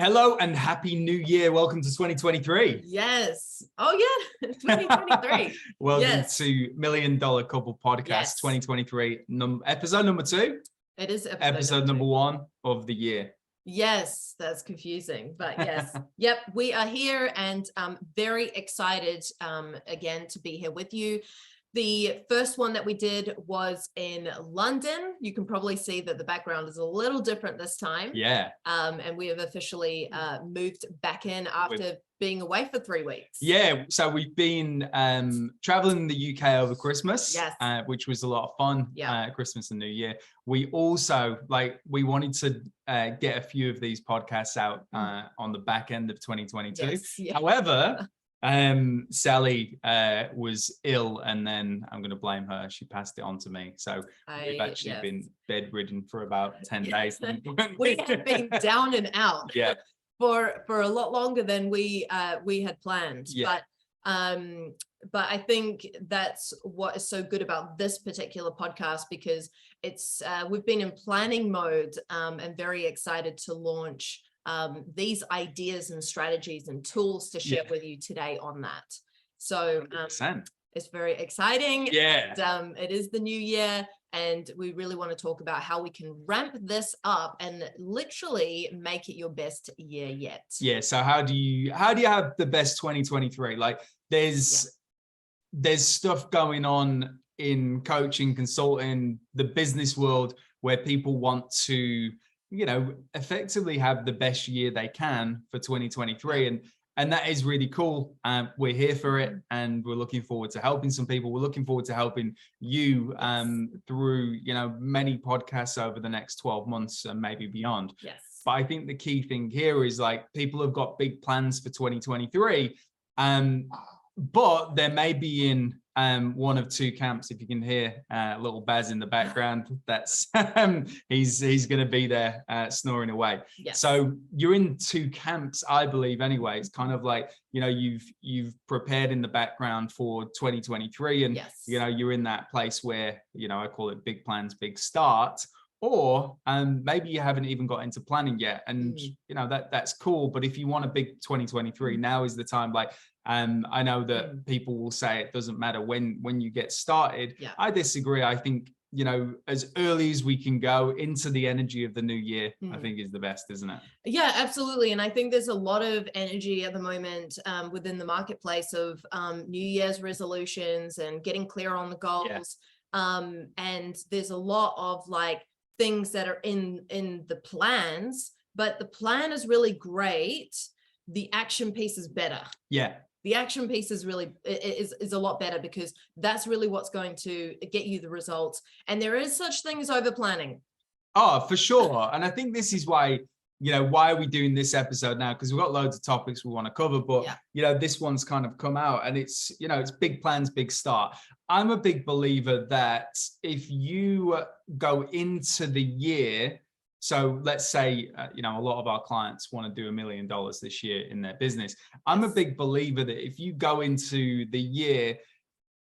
Hello and happy new year. Welcome to 2023. Yes. Oh yeah, 2023. Welcome to $1 Million Couple Podcast, Yes. 2023, episode number 2. It is episode number 1 of the year. Yes, that's confusing, but yes. Yep, we are here and very excited again to be here with you. The first one that we did was in London. You can probably see that the background is a little different this time. Yeah. And we have officially moved back in after being away for 3 weeks. Yeah, so we've been traveling the UK over Christmas, yes. Which was a lot of fun, Christmas and New Year. We also, we wanted to get a few of these podcasts out on the back end of 2022. Yes, yeah. However, Sally was ill, and then I'm going to blame her. She passed it on to me. So we've actually been bedridden for about 10 days. We have been down and out. Yeah. For a lot longer than we had planned. Yeah. But I think that's what is so good about this particular podcast, because it's we've been in planning mode and very excited to launch these ideas and strategies and tools to share with you today on that. So it's very exciting. Yeah. And, it is the new year, and we really want to talk about how we can ramp this up and literally make it your best year yet. Yeah. So how do you have the best 2023? Like there's stuff going on in coaching, consulting, the business world, where people want to, effectively have the best year they can for 2023. And that is really cool. We're here for it, and we're looking forward to helping some people. We're looking forward to helping you through, many podcasts over the next 12 months and maybe beyond. Yes. But I think the key thing here is people have got big plans for 2023, but they may be in one of two camps. If you can hear little Baz in the background, that's he's going to be there snoring away. Yes. So you're in two camps, I believe. Anyway, it's kind of like you've prepared in the background for 2023, and you're in that place where I call it big plans, big start. Or maybe you haven't even got into planning yet, and that's cool. But if you want a big 2023, now is the time. I know that people will say it doesn't matter when you get started. Yeah. I disagree. I think as early as we can go into the energy of the new year, I think is the best, isn't it? Yeah, absolutely. And I think there's a lot of energy at the moment within the marketplace of New Year's resolutions and getting clear on the goals. Yeah. And there's a lot of things that are in the plans, but the plan is really great. The action piece is better. Yeah. The action piece is really is a lot better, because that's really what's going to get you the results. And there is such thing as over planning. Oh, for sure. And I think this is why, why are we doing this episode now? Because we've got loads of topics we want to cover, but this one's kind of come out, and it's, it's big plans, big start. I'm a big believer that if you go into the year, so let's say, a lot of our clients want to do $1 million this year in their business. I'm a big believer that if you go into the year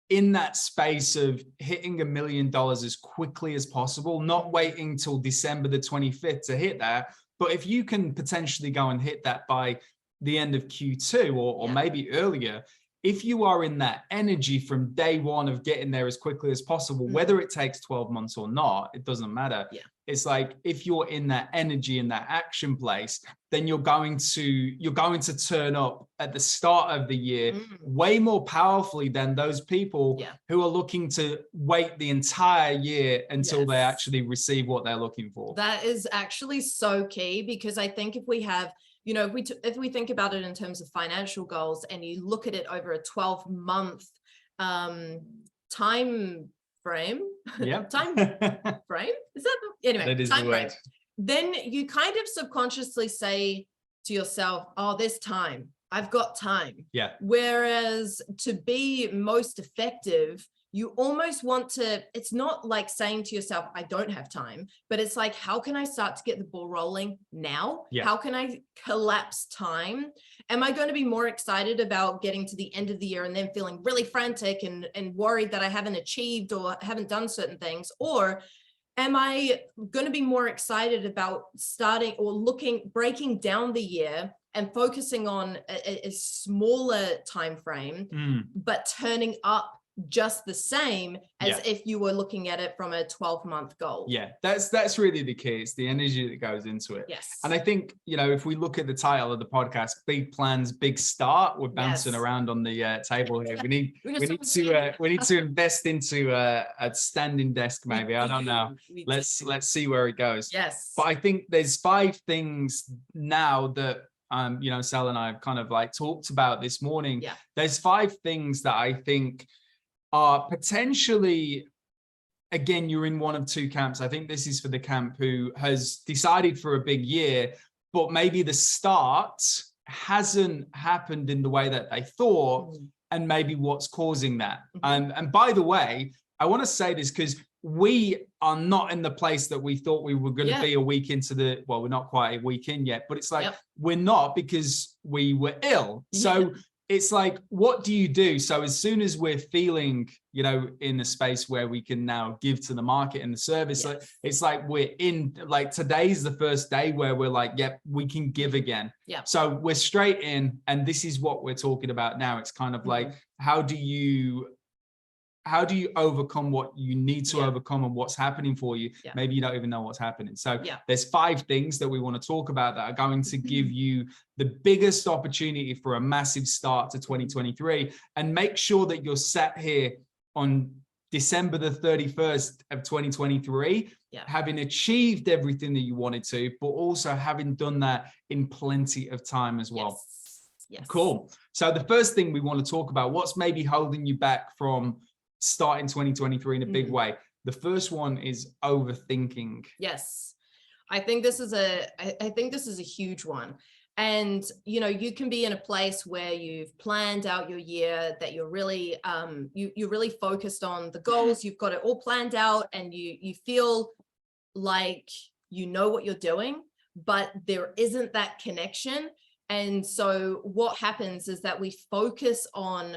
in that space of hitting $1 million as quickly as possible, not waiting till December the 25th to hit that, but if you can potentially go and hit that by the end of Q2 or maybe earlier, if you are in that energy from day one of getting there as quickly as possible, whether it takes 12 months or not, it doesn't matter. Yeah. It's if you're in that energy, in that action place, then you're going to turn up at the start of the year way more powerfully than those people who are looking to wait the entire year until they actually receive what they're looking for. That is actually so key, because I think if we have, if we think about it in terms of financial goals, and you look at it over a 12-month time frame, time frame, is that anyway? That is time frame. Then you kind of subconsciously say to yourself, "Oh, there's time. I've got time." Yeah. Whereas to be most effective, you almost want to, it's not like saying to yourself, I don't have time, but it's how can I start to get the ball rolling now? Yeah. How can I collapse time? Am I going to be more excited about getting to the end of the year and then feeling really frantic and worried that I haven't achieved or haven't done certain things? Or am I going to be more excited about starting or breaking down the year and focusing on a smaller time frame, but turning up just the same as if you were looking at it from a 12-month goal? Yeah, that's really the key. It's the energy that goes into it. Yes. And I think, you know, if we look at the title of the podcast, Big Plans, Big Start, we're bouncing around on the table here. We need to invest into a standing desk, maybe. I don't know. Let's see where it goes. Yes. But I think there's 5 things now that you know, Sal and I have kind of like talked about this morning. Yeah. There's 5 things that I think are potentially, again, you're in one of 2 camps. I think this is for the camp who has decided for a big year, but maybe the start hasn't happened in the way that they thought, and maybe what's causing that. And by the way, I want to say this because we are not in the place that we thought we were going to be a week into the, well, we're not quite a week in yet, but it's like, we're not, because we were ill. So it's like, what do you do? So as soon as we're feeling, you know, in a space where we can now give to the market and the service, like, it's like we're in, like, today's the first day where we're like, yep, we can give again. So we're straight in, and this is what we're talking about now. It's kind of like, how do you overcome what you need to overcome and what's happening for you? Maybe you don't even know what's happening. So there's 5 things that we want to talk about that are going to give you the biggest opportunity for a massive start to 2023, and make sure that you're sat here on December the 31st of 2023, having achieved everything that you wanted to, but also having done that in plenty of time as well. Yes. Cool. So the first thing we want to talk about, what's maybe holding you back from starting 2023 in a big way. The first one is overthinking. Yes. I think this is a huge one. And, you know, you can be in a place where you've planned out your year, that you're really, you're really focused on the goals. You've got it all planned out, and you feel like you know what you're doing, but there isn't that connection. And so what happens is that we're focused on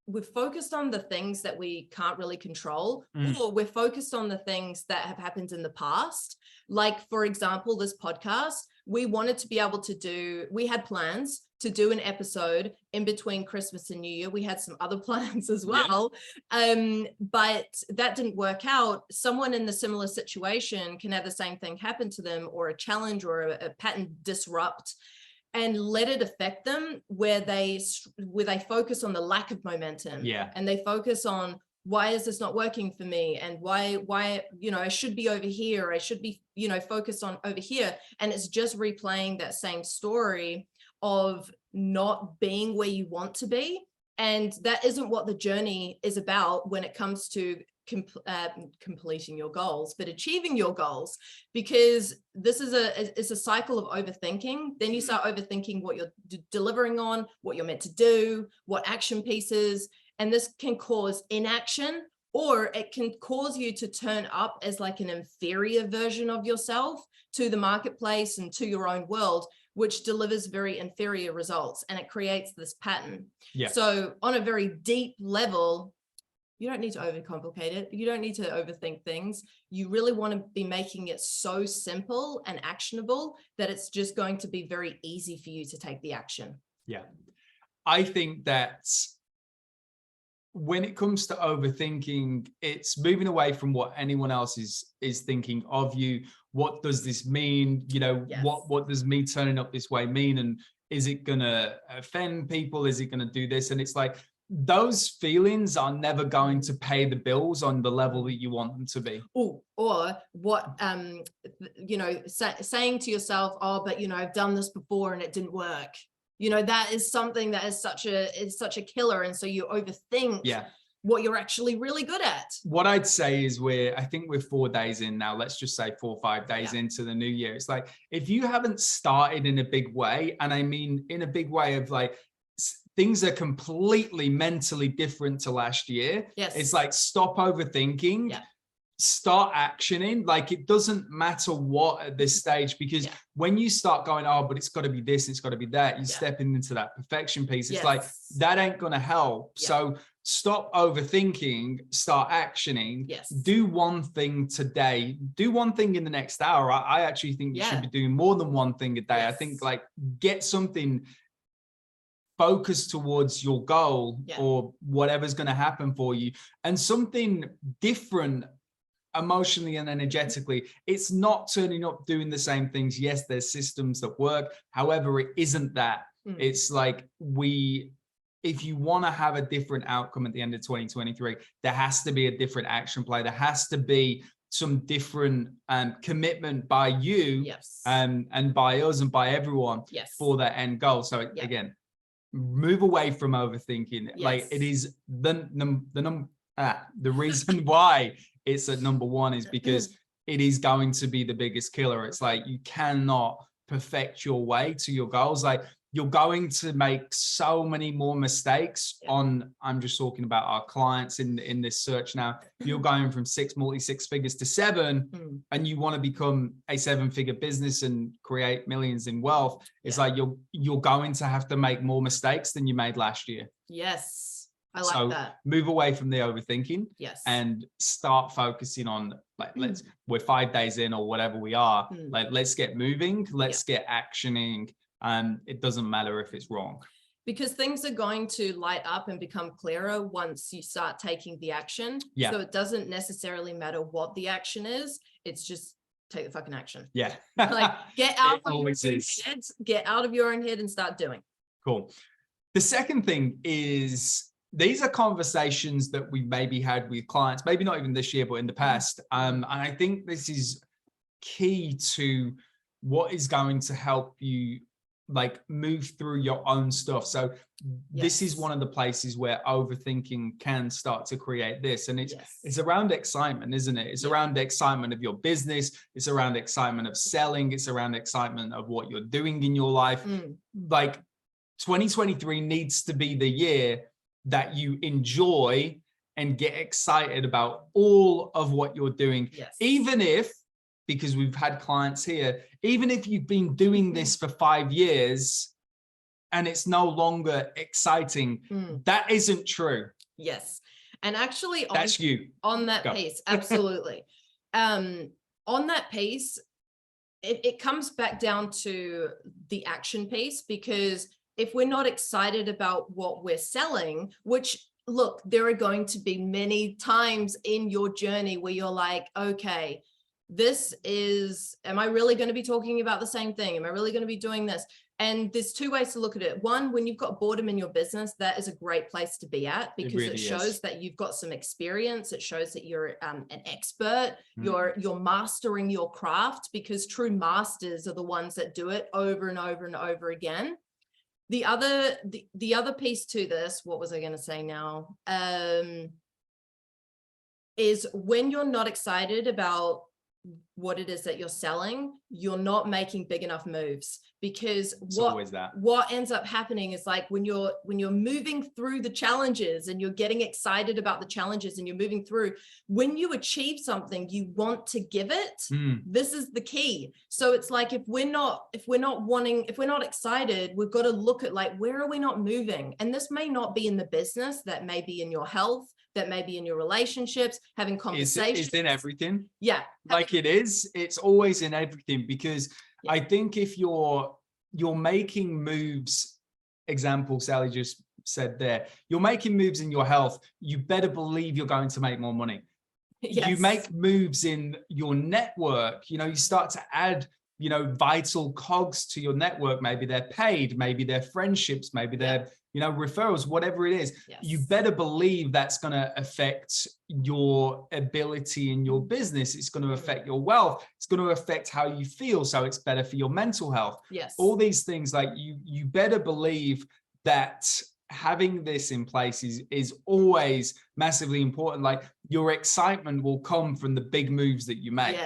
the things that we can't really control, or we're focused on the things that have happened in the past. Like, for example, this podcast, we wanted to be able to we had plans to do an episode in between Christmas and New Year. We had some other plans as well, but that didn't work out. Someone in the similar situation can have the same thing happen to them, or a challenge or a pattern disrupt, and let it affect them, where they focus on the lack of momentum, and they focus on, why is this not working for me, and why you know, I should be over here, I should be, you know, focused on over here. And it's just replaying that same story of not being where you want to be. And that isn't what the journey is about when it comes to completing your goals, but achieving your goals, because this is it's a cycle of overthinking. Then you start overthinking what you're delivering on, what you're meant to do, what action pieces, and this can cause inaction, or it can cause you to turn up as like an inferior version of yourself to the marketplace and to your own world, which delivers very inferior results, and it creates this pattern. So on a very deep level, you don't need to overcomplicate it. You don't need to overthink things. You really want to be making it so simple and actionable that it's just going to be very easy for you to take the action. I think that when it comes to overthinking, it's moving away from what anyone else is thinking of you. What does this mean? You know, what does me turning up this way mean? And is it going to offend people? Is it going to do this? And it's like, those feelings are never going to pay the bills on the level that you want them to be. Or what, you know, saying to yourself, oh, but, you know, I've done this before and it didn't work. You know, that is something that is such a killer. And so you overthink what you're actually really good at. What I'd say is I think we're 4 days in now. Let's just say 4 or 5 days into the new year. It's like, if you haven't started in a big way, and I mean in a big way of like, things are completely mentally different to last year. It's like, stop overthinking, start actioning. Like, it doesn't matter what at this stage, because when you start going, oh, but it's got to be this, it's got to be that, you're stepping into that perfection piece. It's like, that ain't going to help. So stop overthinking, start actioning. Yes. Do one thing today, do one thing in the next hour. I actually think you should be doing more than one thing a day. Yes. I think like get something focused towards your goal or whatever's going to happen for you, and something different emotionally and energetically. It's not turning up doing the same things. Yes, there's systems that work. However, it isn't that. It's like if you want to have a different outcome at the end of 2023, there has to be a different action play. There has to be some different commitment by you and by us and by everyone for that end goal. So again, move away from overthinking. Like it is the reason why it's at number one is because it is going to be the biggest killer. It's like you cannot perfect your way to your goals. Like you're going to make so many more mistakes on, I'm just talking about our clients in this search now. You're going from multi-six figures to 7, and you want to become a 7-figure business and create millions in wealth. It's like you're going to have to make more mistakes than you made last year. Yes, I like that. Move away from the overthinking. Yes. And start focusing on like we're 5 days in or whatever we are. Like let's get moving. Let's get actioning. And it doesn't matter if it's wrong. Because things are going to light up and become clearer once you start taking the action. Yeah. So it doesn't necessarily matter what the action is. It's just take the fucking action. Yeah. Like get out of your own head, get out of your own head and start doing. Cool. The second thing is these are conversations that we maybe had with clients, maybe not even this year, but in the past. And I think this is key to what is going to help you like move through your own stuff. So this is one of the places where overthinking can start to create this. And it's around excitement, isn't it? It's around the excitement of your business. It's around the excitement of selling. It's around the excitement of what you're doing in your life. Like 2023 needs to be the year that you enjoy and get excited about all of what you're doing. Even if, because we've had clients here, even if you've been doing this for 5 years and it's no longer exciting, that isn't true. Yes. And actually that's you on that piece, absolutely. On that piece, it comes back down to the action piece, because if we're not excited about what we're selling, which look, there are going to be many times in your journey where you're like, okay, this is, am I really going to be talking about the same thing? Am I really going to be doing this? And there's two ways to look at it. One, when you've got boredom in your business, that is a great place to be at, because it shows that you've got some experience. It shows that you're an expert. You're mastering your craft, because true masters are the ones that do it over and over and over again. The other piece to this, what was I going to say now? Is when you're not excited about what it is that you're selling, you're not making big enough moves, because what ends up happening is like when you're moving through the challenges and you're getting excited about the challenges and you're moving through, when you achieve something, you want to give it. This is the key. So it's like, if we're not excited, we've got to look at like, where are we not moving? And this may not be in the business, that may be in your health, that may be in your relationships, having conversations. It's in everything. Yeah. Like it's always in everything, because I think if you're making moves, example Sally just said there, you're making moves in your health, you better believe you're going to make more money. You make moves in your network, you start to add, vital cogs to your network. Maybe they're paid, maybe they're friendships, maybe they're, referrals, whatever it is. You better believe that's going to affect your ability in your business. It's going to affect your wealth. It's going to affect how you feel. So it's better for your mental health. All these things, like you better believe that having this in place is always massively important. Like your excitement will come from the big moves that you make.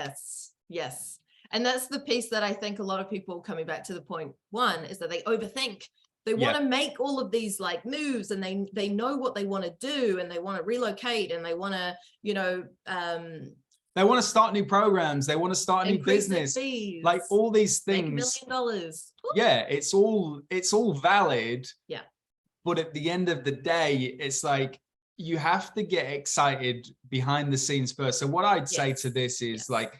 Yes. And that's the piece that I think a lot of people, coming back to the point one, is that they overthink. They want to make all of these like moves, and they know what they want to do, and they want to relocate, and they want to, they want to start new programs. They want to start a new business, like all these things. Make $1 million. Yeah, it's all valid. Yeah. But at the end of the day, it's like, you have to get excited behind the scenes first. So what I'd say to this is like,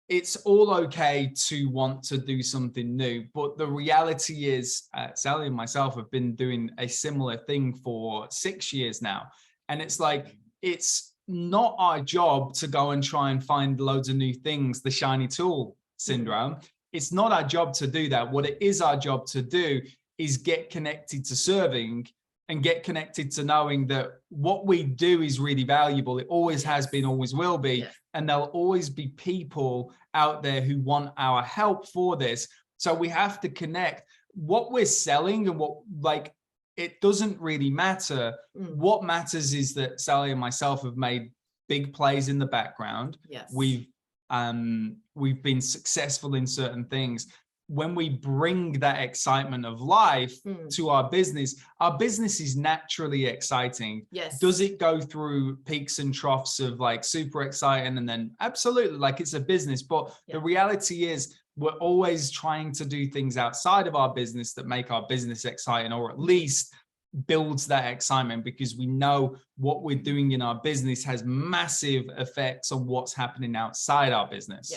it's all okay to want to do something new, but the reality is, Sally and myself have been doing a similar thing for 6 years now. And it's like, it's not our job to go and try and find loads of new things, the shiny tool syndrome. It's not our job to do that. What it is our job to do is get connected to serving and get connected to knowing that what we do is really valuable. It always has been, always will be. And there'll always be people out there who want our help for this. So we have to connect what we're selling and what, like, it doesn't really matter. What matters is that Sally and myself have made big plays in the background. We've been successful in certain things. When we bring that excitement of life to our business is naturally exciting. Does it go through peaks and troughs of like super exciting and then absolutely, like, it's a business, but the reality is we're always trying to do things outside of our business that make our business exciting, or at least builds that excitement, because we know what we're doing in our business has massive effects on what's happening outside our business.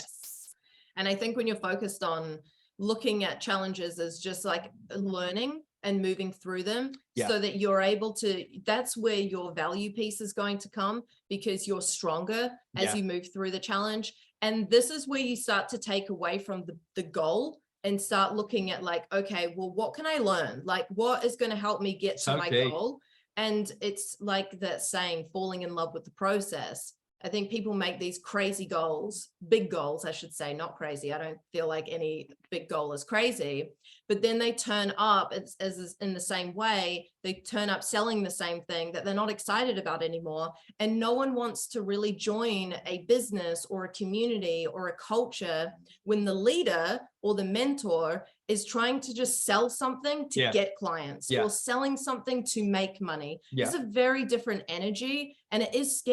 And I think when you're focused on looking at challenges as just like learning and moving through them, so that you're able to, that's where your value piece is going to come, because you're stronger as you move through the challenge. And this is where you start to take away from the goal and start looking at like, okay, well, what can I learn? Like, what is going to help me get to my goal? And it's like that saying, falling in love with the process. I think people make these crazy goals, big goals, I should say, not crazy. I don't feel like any big goal is crazy, but then they turn up as in the same way, they turn up selling the same thing that they're not excited about anymore. And no one wants to really join a business or a community or a culture when the leader or the mentor is trying to just sell something to get clients or selling something to make money. It's a very different energy, and it is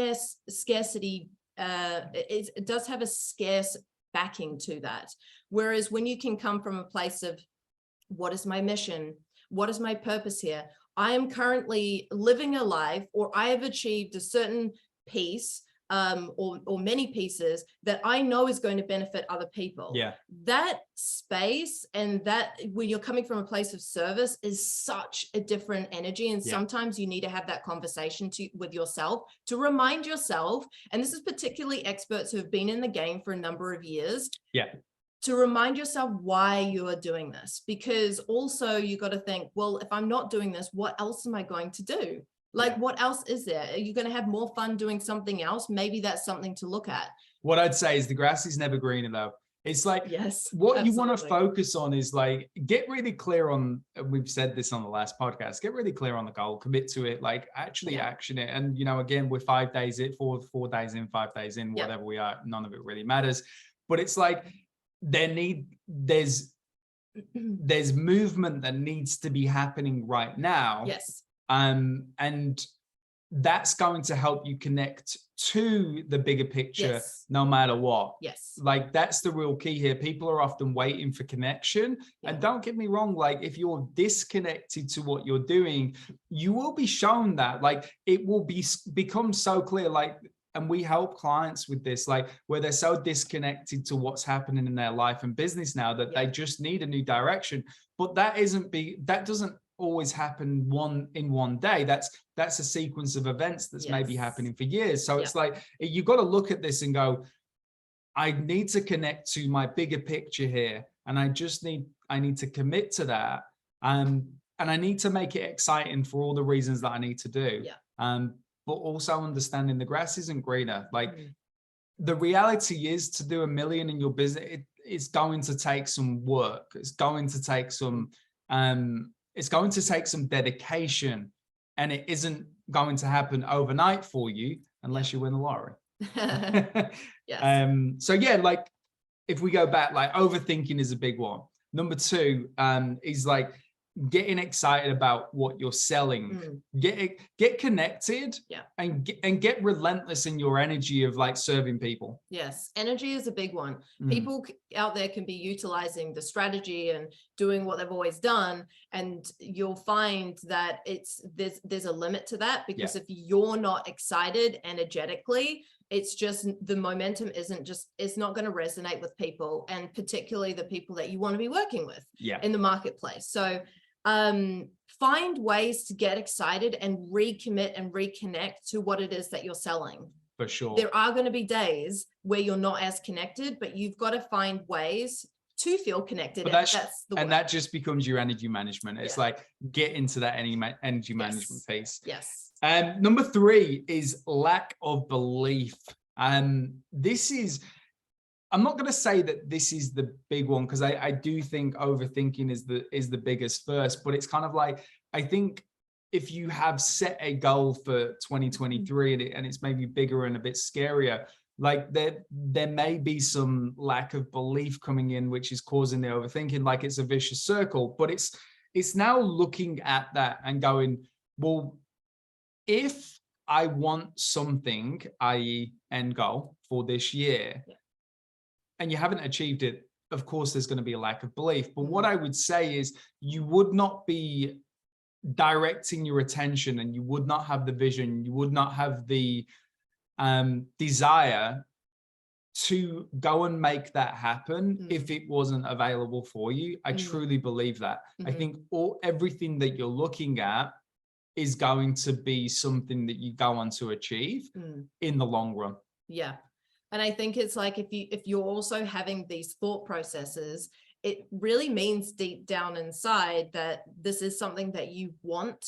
scarcity. It does have a scarce backing to that. Whereas when you can come from a place of, what is my mission? What is my purpose here? I am currently living a life, or I have achieved a certain piece or many pieces that I know is going to benefit other people. That space, and that when you're coming from a place of service, is such a different energy. And sometimes you need to have that conversation with yourself to remind yourself, and this is particularly experts who have been in the game for a number of years, to remind yourself why you are doing this. Because also you got to think, well, if I'm not doing this, what else am I going to do? Like, what else is there? Are you going to have more fun doing something else? Maybe that's something to look at. What I'd say is the grass is never greener, though. It's like, what you want to focus on is like, get really clear on, we've said this on the last podcast, get really clear on the goal, commit to it, like actually action it. And, you know, again, we're 5 days in, 4 days in, 5 days in, whatever we are, none of it really matters. But it's like, there's movement that needs to be happening right now. And that's going to help you connect to the bigger picture, no matter what. Like, that's the real key here. People are often waiting for connection. And don't get me wrong, like, if you're disconnected to what you're doing, you will be shown that. Like, it will become so clear. Like, and we help clients with this, like, where they're so disconnected to what's happening in their life and business now that they just need a new direction. But that doesn't always happen in one day. That's a sequence of events that's maybe happening for years. So it's like, you got to look at this and go, I need to connect to my bigger picture here, and I need to commit to that, and I need to make it exciting for all the reasons that I need to do. But also understanding the grass isn't greener. Like, the reality is, to do 1 million in your business, it's going to take some work. It's going to take some dedication, and it isn't going to happen overnight for you unless you win the lottery. So yeah, like, if we go back, like, overthinking is a big one. Number 2 is like, getting excited about what you're selling, get connected, and get relentless in your energy of like serving people. Yes, energy is a big one. People out there can be utilizing the strategy and doing what they've always done, and you'll find that there's a limit to that, because if you're not excited energetically, it's just the momentum it's not going to resonate with people, and particularly the people that you want to be working with in the marketplace. So find ways to get excited and recommit and reconnect to what it is that you're selling. For sure. There are going to be days where you're not as connected, but you've got to find ways to feel connected. And that just becomes your energy management. It's like, get into that energy management piece. Yes. Number 3 is lack of belief. This is, I'm not going to say that this is the big one, because I do think overthinking is the biggest first, but it's kind of like, I think if you have set a goal for 2023 and it's maybe bigger and a bit scarier, like there may be some lack of belief coming in, which is causing the overthinking, like it's a vicious circle. But it's now looking at that and going, well, if I want something, i.e. end goal for this year, and you haven't achieved it, of course, there's going to be a lack of belief. But what I would say is you would not be directing your attention, and you would not have the vision, you would not have the desire to go and make that happen if it wasn't available for you. I truly believe that. I think everything that you're looking at is going to be something that you go on to achieve in the long run. Yeah. And I think it's like, if you're also having these thought processes, it really means deep down inside that this is something that you want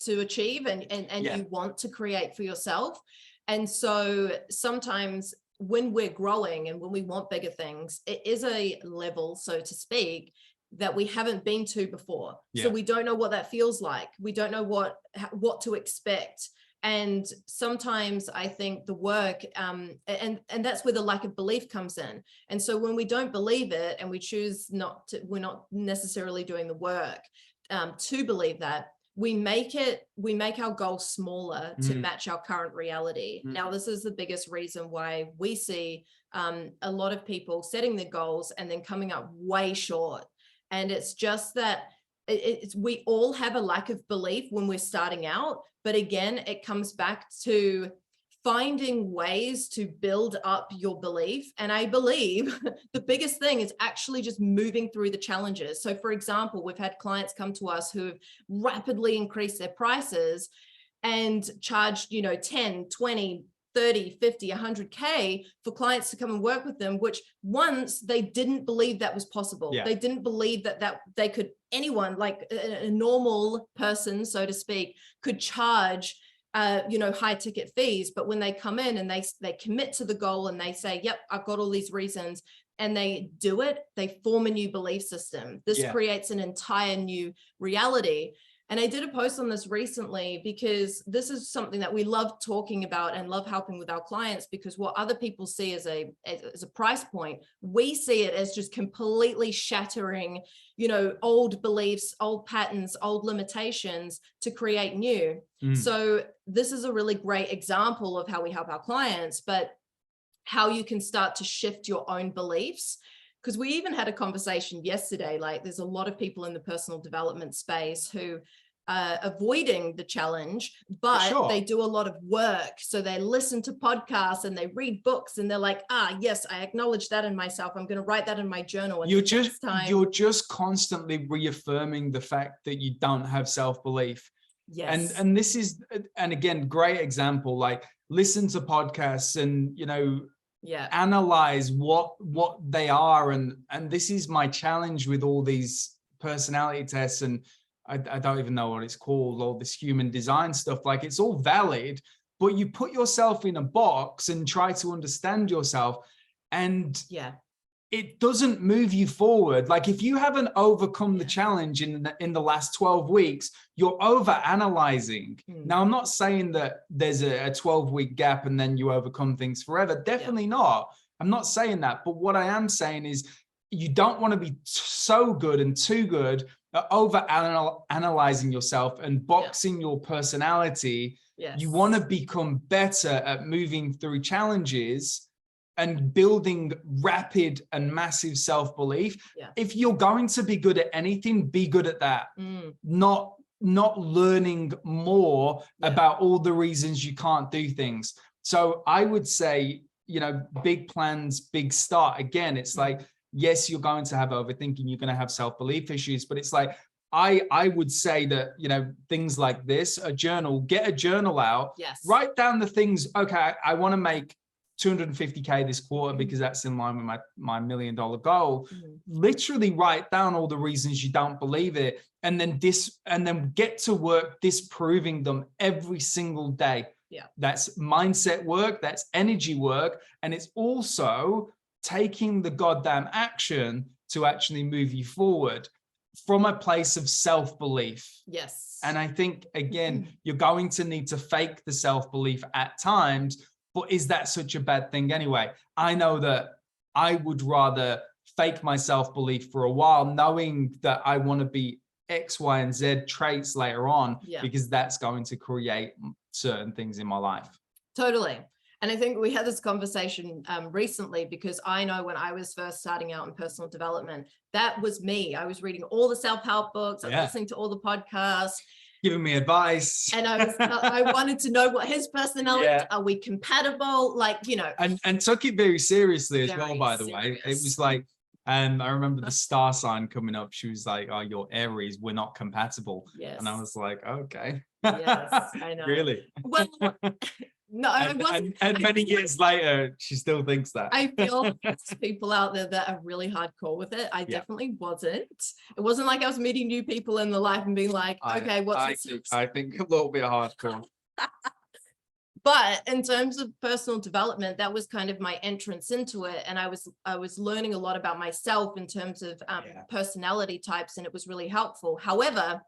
to achieve and you want to create for yourself. And so sometimes when we're growing and when we want bigger things, it is a level, so to speak, that we haven't been to before. So we don't know what that feels like. We don't know what to expect. And sometimes I think the work, and that's where the lack of belief comes in. And so when we don't believe it and we choose not to, we're not necessarily doing the work to believe that, we make our goal smaller to match our current reality. Now, this is the biggest reason why we see a lot of people setting their goals and then coming up way short. And it's just that we all have a lack of belief when we're starting out. But again, it comes back to finding ways to build up your belief. And I believe the biggest thing is actually just moving through the challenges. So for example, we've had clients come to us who have rapidly increased their prices and charged, 10, 20, 30, 50, 100K for clients to come and work with them, which once they didn't believe that was possible. They didn't believe that they could, anyone, like a normal person, so to speak, could charge high ticket fees. But when they come in and they commit to the goal and they say, yep, I've got all these reasons, and they do it, they form a new belief system. This creates an entire new reality. And I did a post on this recently because this is something that we love talking about and love helping with our clients, because what other people see as a price point, we see it as just completely shattering, old beliefs, old patterns, old limitations to create new. So this is a really great example of how we help our clients, but how you can start to shift your own beliefs. Because we even had a conversation yesterday, like there's a lot of people in the personal development space who are avoiding the challenge, but they do a lot of work. So they listen to podcasts and they read books and they're like, yes, I acknowledge that in myself. I'm going to write that in my journal. And you're just constantly reaffirming the fact that you don't have self-belief. Yes. And this is, and again, great example, like listen to podcasts and, analyze what they are. And this is my challenge with all these personality tests, and I don't even know what it's called, all this human design stuff. Like it's all valid, but you put yourself in a box and try to understand yourself, and it doesn't move you forward. Like if you haven't overcome the challenge in the last 12 weeks, you're over analyzing. Now, I'm not saying that there's a 12-week gap and then you overcome things forever. Definitely not. I'm not saying that. But what I am saying is you don't want to be so good and too good at over analyzing yourself and boxing your personality. Yes. You want to become better at moving through challenges and building rapid and massive self-belief. Yeah. If you're going to be good at anything, be good at that. Not learning more about all the reasons you can't do things. So I would say, you know, big plans, big start. Again, it's like, yes, you're going to have overthinking, you're going to have self-belief issues, but it's like, I would say that, you know, things like this, a journal, get a journal out, write down the things. Okay, I want to make 250K this quarter because that's in line with my $1 million goal. Literally write down all the reasons you don't believe it, and then get to work disproving them every single day. Yeah. That's mindset work, that's energy work, and it's also taking the goddamn action to actually move you forward from a place of self-belief. Yes. And I think, again, you're going to need to fake the self-belief at times, but is that such a bad thing anyway? I know that I would rather fake my self-belief for a while, knowing that I want to be X, Y, and Z traits later on, because that's going to create certain things in my life. Totally. And I think we had this conversation recently, because I know when I was first starting out in personal development, that was me. I was reading all the self-help books, I was listening to all the podcasts, giving me advice. And I wanted to know what his personality, are we compatible? Like, you know. And took it very seriously as well, by the way. It was like, I remember the star sign coming up. She was like, "Oh, you're Aries, we're not compatible." Yes. And I was like, okay. Yes, I know. Really? Well, no, I wasn't. And many years later, she still thinks that. I feel there's people out there that are really hardcore with it. I definitely wasn't. It wasn't like I was meeting new people in the life and being like, okay, I think a little bit hardcore. But in terms of personal development, that was kind of my entrance into it. And I was learning a lot about myself in terms of personality types, and it was really helpful. However,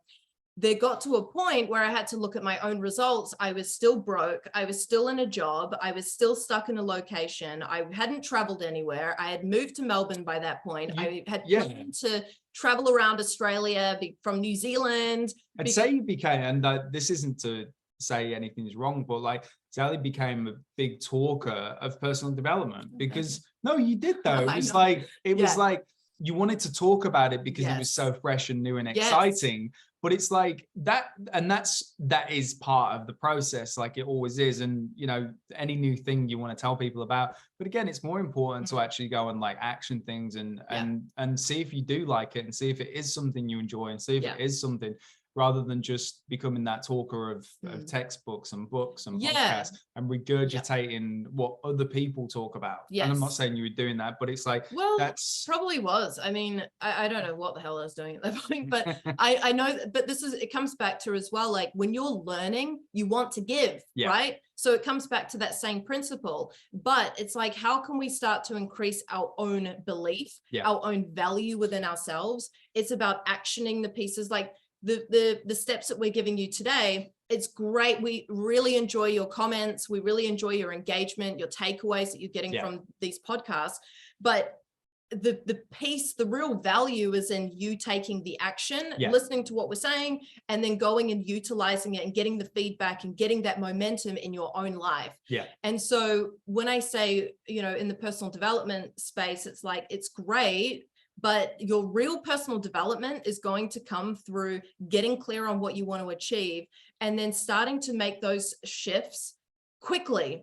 there got to a point where I had to look at my own results. I was still broke. I was still in a job. I was still stuck in a location. I hadn't traveled anywhere. I had moved to Melbourne by that point. I had planned to travel around Australia, from New Zealand. I'd say you became, and this isn't to say anything's wrong, but like Sally became a big talker of personal development, because no, you did though. It was like, was like you wanted to talk about it because it was so fresh and new and exciting. But it's like that, and that is part of the process, like it always is. And you know, any new thing you want to tell people about. But again, it's more important to actually go and like action things and see if you do like it, and see if it is something you enjoy, and see if it is something, rather than just becoming that talker of textbooks and books and podcasts and regurgitating what other people talk about. And I'm not saying you were doing that, but it's like, well, that's probably was. I mean, I don't know what the hell I was doing at that point, but I know, but it comes back to as well, like when you're learning, you want to give, right? So it comes back to that same principle, but it's like, how can we start to increase our own belief, our own value within ourselves? It's about actioning the pieces, like the steps that we're giving you today. It's great. We really enjoy your comments. We really enjoy your engagement, your takeaways that you're getting from these podcasts. But the piece, the real value is in you taking the action, listening to what we're saying, and then going and utilizing it and getting the feedback and getting that momentum in your own life. And so when I say, you know, in the personal development space, it's like, it's great, but your real personal development is going to come through getting clear on what you want to achieve, and then starting to make those shifts quickly.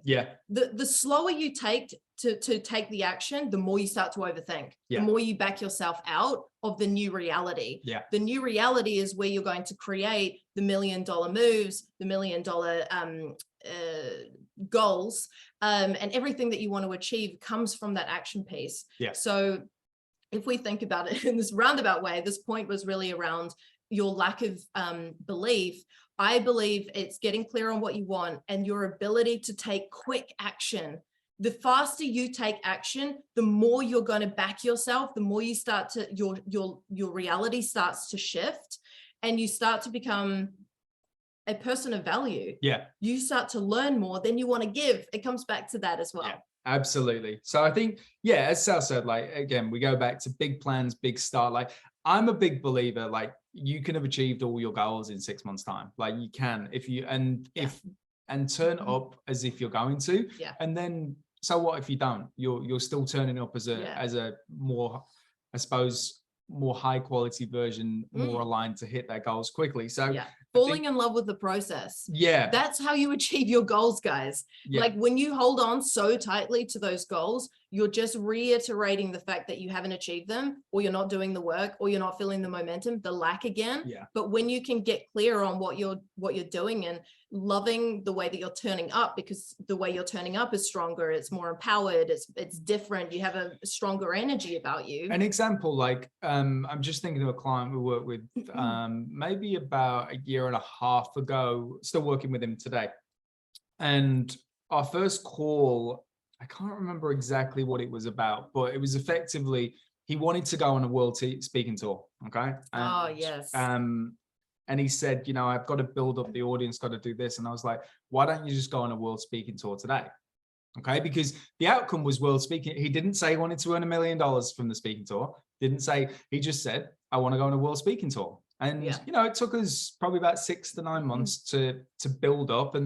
The slower you take to take the action, the more you start to overthink, the more you back yourself out of the new reality. The new reality is where you're going to create the $1 million moves, the $1 million goals, and everything that you want to achieve comes from that action piece. So if we think about it in this roundabout way, this point was really around your lack of belief. I believe it's getting clear on what you want and your ability to take quick action. The faster you take action, the more you're going to back yourself, the more you start to, your reality starts to shift, and you start to become a person of value. You start to learn more, then you want to give. It comes back to that as well. Absolutely. So I think, yeah, as Sal said, like, again, we go back to big plans, big start. Like, I'm a big believer, like, you can have achieved all your goals in 6 months' time. Like, you can, if you, and turn up as if you're going to. Yeah. And then, so what if you don't? You're still turning up as a more, I suppose, more high quality version, more aligned to hit their goals quickly. So falling in love with the process. Yeah. That's how you achieve your goals, guys. Yeah. Like, when you hold on so tightly to those goals, you're just reiterating the fact that you haven't achieved them, or you're not doing the work, or you're not feeling the momentum, the lack again. Yeah. But when you can get clear on what you're doing and loving the way that you're turning up, because the way you're turning up is stronger, it's more empowered, it's different, you have a stronger energy about you. An example, like, I'm just thinking of a client we worked with maybe about a year and a half ago, still working with him today. And our first call, I can't remember exactly what it was about, but it was effectively, he wanted to go on a world speaking tour. Okay. And, yes. And he said, you know, I've got to build up the audience, got to do this. And I was like, why don't you just go on a world speaking tour today? Okay. Because the outcome was world speaking. He didn't say he wanted to earn $1 million from the speaking tour. Didn't say, he just said, I want to go on a world speaking tour. And, you know, it took us probably about 6 to 9 months to build up.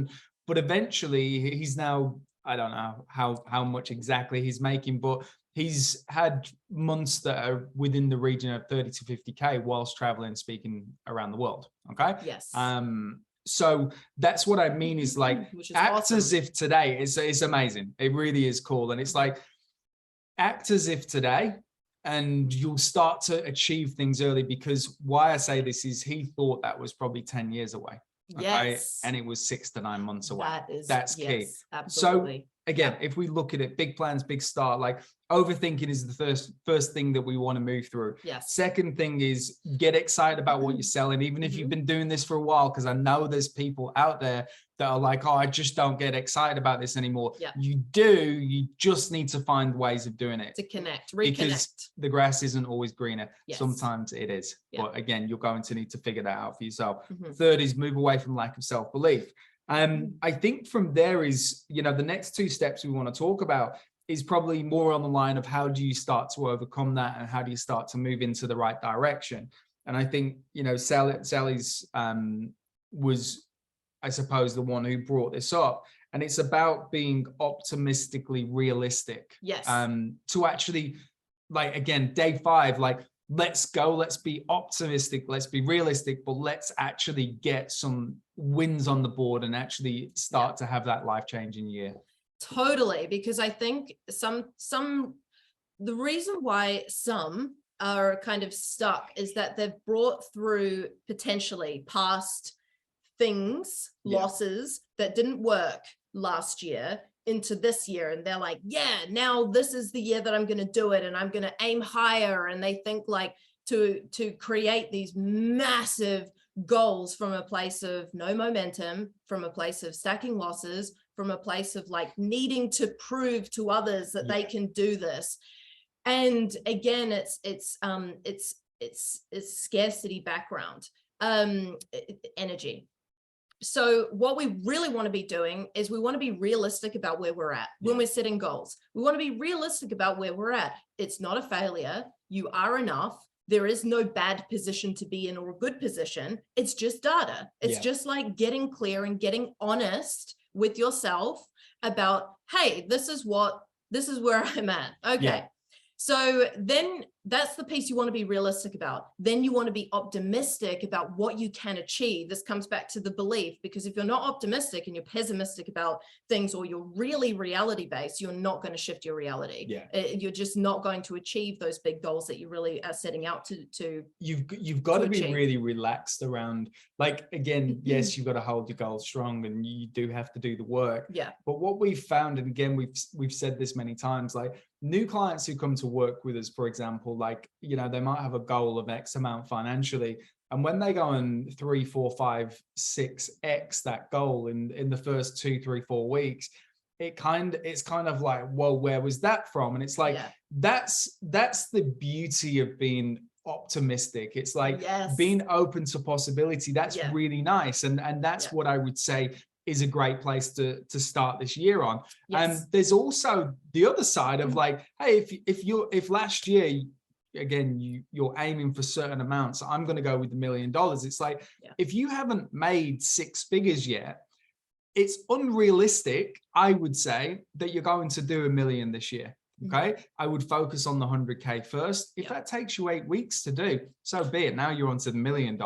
But eventually he's now, I don't know how much exactly he's making, but he's had months that are within the region of 30 to 50K whilst traveling, speaking around the world. Okay. Yes. So that's what I mean is, like, act awesome. As if today it's amazing. It really is cool. And it's like, act as if today, and you'll start to achieve things early. Because why I say this is, he thought that was probably 10 years away. Okay? Yes. And it was 6 to 9 months away. That's key. Yes, absolutely. So again, if we look at it, big plans, big start, like, overthinking is the first thing that we want to move through. Yes. Second thing is, get excited about what you're selling, even if you've been doing this for a while, because I know there's people out there that are like, oh, I just don't get excited about this anymore. Yeah. You do, you just need to find ways of doing it. To connect, reconnect. Because the grass isn't always greener. Yes. Sometimes it is. Yeah. But again, you're going to need to figure that out for yourself. Third is move away from lack of self-belief. I think from there is, you know, the next 2 steps we want to talk about is probably more on the line of, how do you start to overcome that, and how do you start to move into the right direction? And I think, you know, Sally's was, I suppose, the one who brought this up, and it's about being optimistically realistic. Yes. To actually, like, again, day 5, like, let's go, let's be optimistic, let's be realistic, but let's actually get some wins on the board and actually start to have that life-changing year. Totally, because I think the reason why some are kind of stuck is that they've brought through potentially past things, losses that didn't work last year into this year, and they're like, yeah, now this is the year that I'm going to do it, and I'm going to aim higher. And they think, like, to create these massive goals from a place of no momentum, from a place of stacking losses, from a place of, like, needing to prove to others that they can do this. And again, it's scarcity background, energy. So what we really want to be doing is, we want to be realistic about where we're at when we're setting goals. We want to be realistic about where we're at. It's not a failure. You are enough. There is no bad position to be in or a good position. It's just data. It's just like getting clear and getting honest with yourself about, hey, this is where I'm at. Okay. Yeah. So then that's the piece you want to be realistic about. Then you want to be optimistic about what you can achieve. This comes back to the belief, because if you're not optimistic and you're pessimistic about things, or you're really reality based, you're not going to shift your reality. Yeah. You're just not going to achieve those big goals that you really are setting out to. You've got to be really relaxed around, like, again, yes, you've got to hold your goals strong, and you do have to do the work. Yeah. But what we've found, and again, we've said this many times, like, new clients who come to work with us, for example, like, you know, they might have a goal of X amount financially. And when they go and 3, 4, 5, 6X that goal in the first 2, 3, 4 weeks, it's kind of like, whoa, where was that from? And it's like, that's the beauty of being optimistic. It's like being open to possibility. That's really nice. And that's what I would say is a great place to start this year on. Yes. And there's also the other side of like, hey, if last year, again, you're aiming for certain amounts, I'm going to go with $1 million. It's like, if you haven't made 6 figures yet, it's unrealistic, I would say, that you're going to do $1 million this year. Okay. I would focus on the 100K first. If that takes you 8 weeks to do, so be it. Now you're onto the $1 million.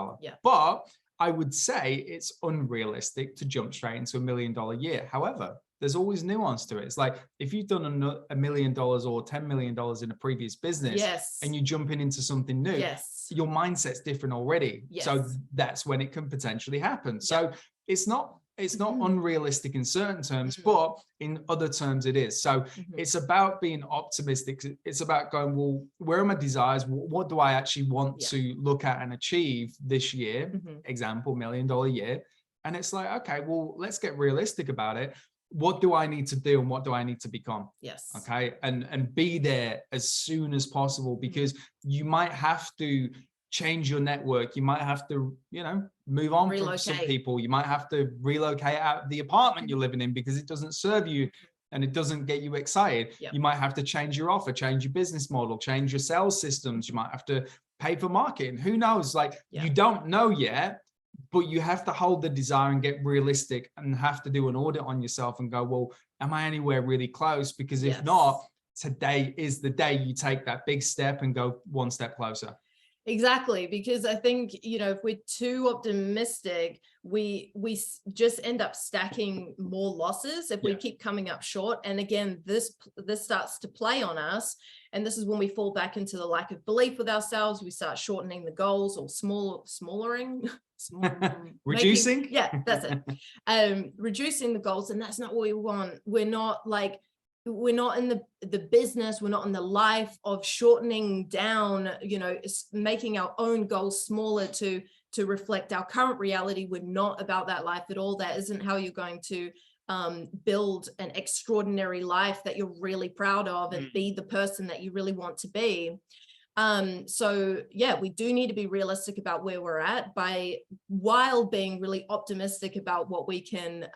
But I would say it's unrealistic to jump straight into $1 million year. However, there's always nuance to it. It's like, if you've done $1 million or $10 million in a previous business and you're jumping into something new, your mindset's different already. So that's when it can potentially happen. So it's not unrealistic in certain terms, but in other terms it is. So it's about being optimistic. It's about going, well, where are my desires? What do I actually want to look at and achieve this year? Example, $1 million year. And it's like, okay, well, let's get realistic about it. What do I need to do and what do I need to become? Okay. And be there as soon as possible, because you might have to change your network. You might have to, move on from some people. You might have to relocate out of the apartment you're living in because it doesn't serve you and it doesn't get you excited. You might have to change your offer, change your business model, change your sales systems. You might have to pay for marketing. Who knows? Like, you don't know yet, but you have to hold the desire and get realistic and have to do an audit on yourself and go, well, am I anywhere really close? Because if not, today is the day you take that big step and go one step closer. Exactly, because I think, if we're too optimistic, we just end up stacking more losses if we keep coming up short. And again, this starts to play on us. And this is when we fall back into the lack of belief with ourselves. We start shortening the goals or smollering. Reducing? That's it. Reducing the goals. And that's not what we want. We're not in the business, we're not in the life of shortening down, making our own goals smaller to reflect our current reality. We're not about that life at all. That isn't how you're going to build an extraordinary life that you're really proud of and be the person that you really want to be. So we do need to be realistic about where we're at while being really optimistic about what we can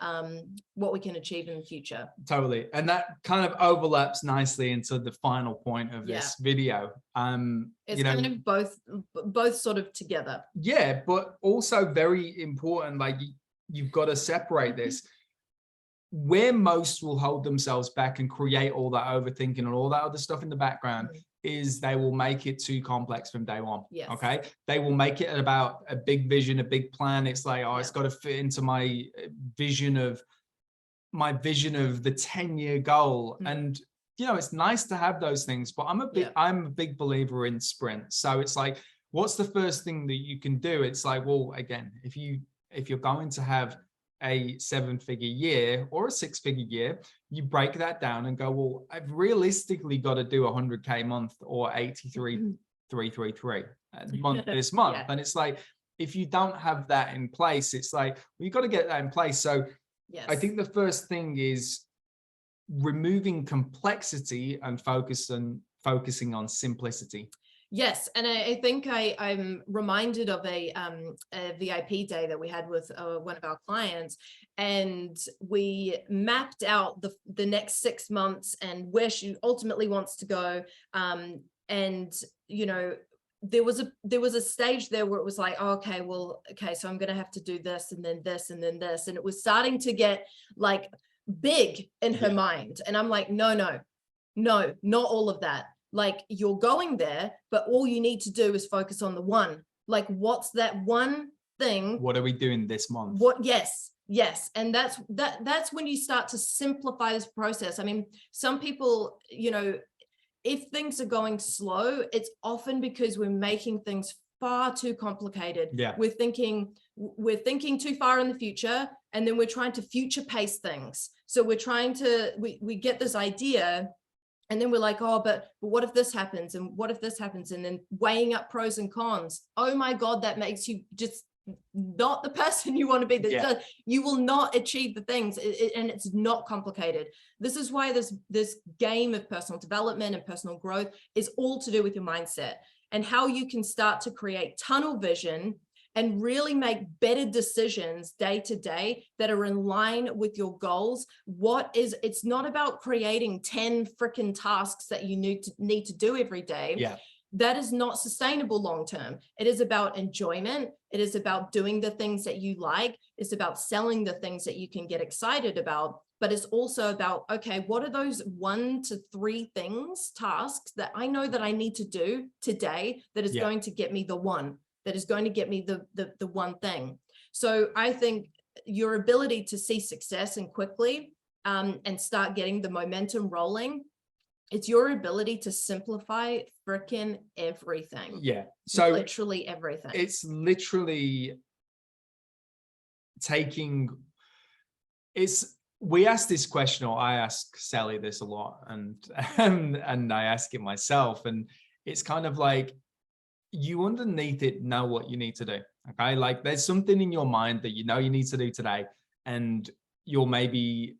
achieve in the future. Totally. And that kind of overlaps nicely into the final point of this video. It's kind of both sort of together. Yeah, but also very important, like you've got to separate this. Where most will hold themselves back and create all that overthinking and all that other stuff in the background is they will make it too complex from day one. Okay. They will make it about a big vision, a big plan. It's like, it's got to fit into my vision of the 10-year goal. And, it's nice to have those things, but I'm a big believer in sprints. So it's like, what's the first thing that you can do? It's like, well, again, if you're going to have a 7-figure year or a 6-figure year, you break that down and go, well, I've realistically got to do 100K month or 83,333 month this month. And it's like, if you don't have that in place, it's like, well, you've got to get that in place. So I think the first thing is removing complexity and focusing on simplicity. Yes, and I think I'm reminded of a VIP day that we had with one of our clients, and we mapped out the next 6 months and where she ultimately wants to go. And there was a stage there where it was like, oh, okay, so I'm going to have to do this and then this and then this, and it was starting to get like big in her mind, and I'm like, no, not all of that. Like, you're going there, but all you need to do is focus on the one. Like, what's that one thing? What are we doing this month? Yes. And that's when you start to simplify this process. I mean, some people, if things are going slow, it's often because we're making things far too complicated. We're thinking too far in the future, and then we're trying to future pace things. So we get this idea, and then we're like, oh, but what if this happens? And what if this happens? And then weighing up pros and cons. Oh my God, that makes you just not the person you want to be. You will not achieve the things, and it's not complicated. This is why this game of personal development and personal growth is all to do with your mindset and how you can start to create tunnel vision and really make better decisions day to day that are in line with your goals. It's not about creating 10 freaking tasks that you need to do every day. Yeah. That is not sustainable long term. It is about enjoyment. It is about doing the things that you like. It's about selling the things that you can get excited about. But it's also about, okay, what are those 1 to 3 tasks that I know that I need to do today that is going to get me the one, that is going to get me the one thing. So I think your ability to see success and quickly and start getting the momentum rolling, it's your ability to simplify freaking everything. Yeah. So literally everything. It's literally we ask this question, or I ask Sally this a lot, and I ask it myself, and it's kind of like, you underneath it know what you need to do. Okay. Like there's something in your mind that you know you need to do today, and you're maybe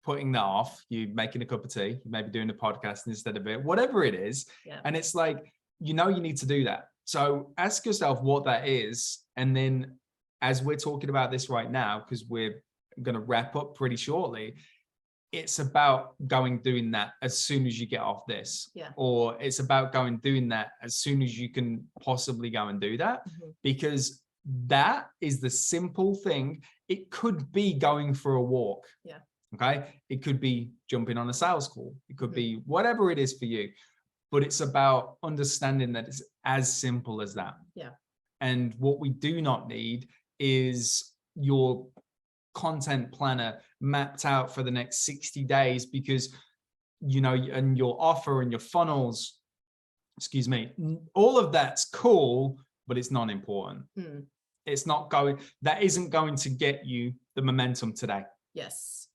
putting that off. You're making a cup of tea, you may be doing a podcast instead of it, whatever it is. Yeah. And it's like, you know, you need to do that. So ask yourself what that is. And then as we're talking about this right now, because we're going to wrap up pretty shortly, it's about doing that as soon as you get off this. Yeah. Or it's about doing that as soon as you can possibly go and do that. Because that is the simple thing. It could be going for a walk. Yeah. Okay. It could be jumping on a sales call. It could be whatever it is for you, but it's about understanding that it's as simple as that. Yeah. And what we do not need is your content planner mapped out for the next 60 days, because, you know, and your offer and your funnels, excuse me, all of that's cool, but it's not important. It's not that isn't going to get you the momentum today. Yes.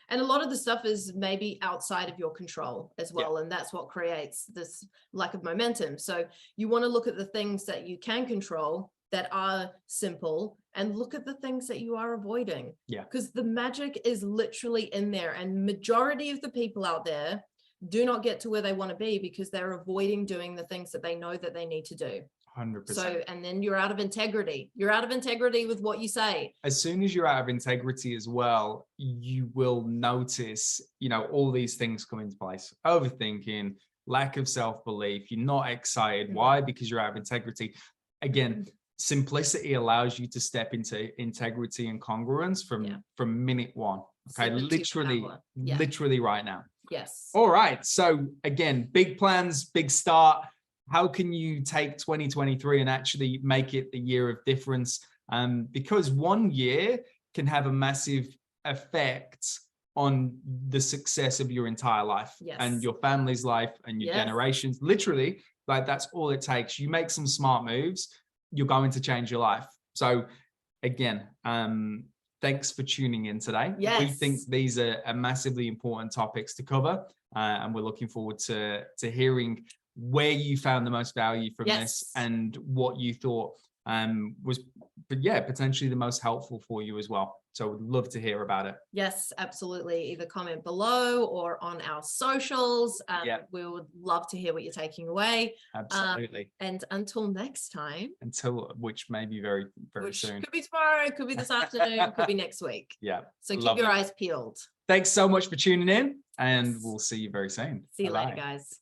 And a lot of the stuff is maybe outside of your control as well. And that's what creates this lack of momentum. So you want to look at the things that you can control that are simple, and look at the things that you are avoiding. Yeah. Because the magic is literally in there. And majority of the people out there do not get to where they want to be because they're avoiding doing the things that they know that they need to do. 100%. So, and then you're out of integrity. You're out of integrity with what you say. As soon as you're out of integrity as well, you will notice, you know, all these things come into place. Overthinking, lack of self-belief, you're not excited. Why? Because you're out of integrity. Again, simplicity allows you to step into integrity and congruence from minute one. Okay, literally right now. Yes. All right. So again, big plans, big start. How can you take 2023 and actually make it the year of difference? Because one year can have a massive effect on the success of your entire life and your family's life and your generations. Literally, like that's all it takes. You make some smart moves, you're going to change your life. So again, thanks for tuning in today. Yes. We think these are massively important topics to cover, and we're looking forward to hearing where you found the most value from this and what you thought was, potentially the most helpful for you as well. So we'd love to hear about it. Yes, absolutely. Either comment below or on our socials. We would love to hear what you're taking away. Absolutely. And until next time. Which may be very, very soon. Could be tomorrow, could be this afternoon, could be next week. Yeah. So keep your eyes peeled. Thanks so much for tuning in, and we'll see you very soon. See you later, guys.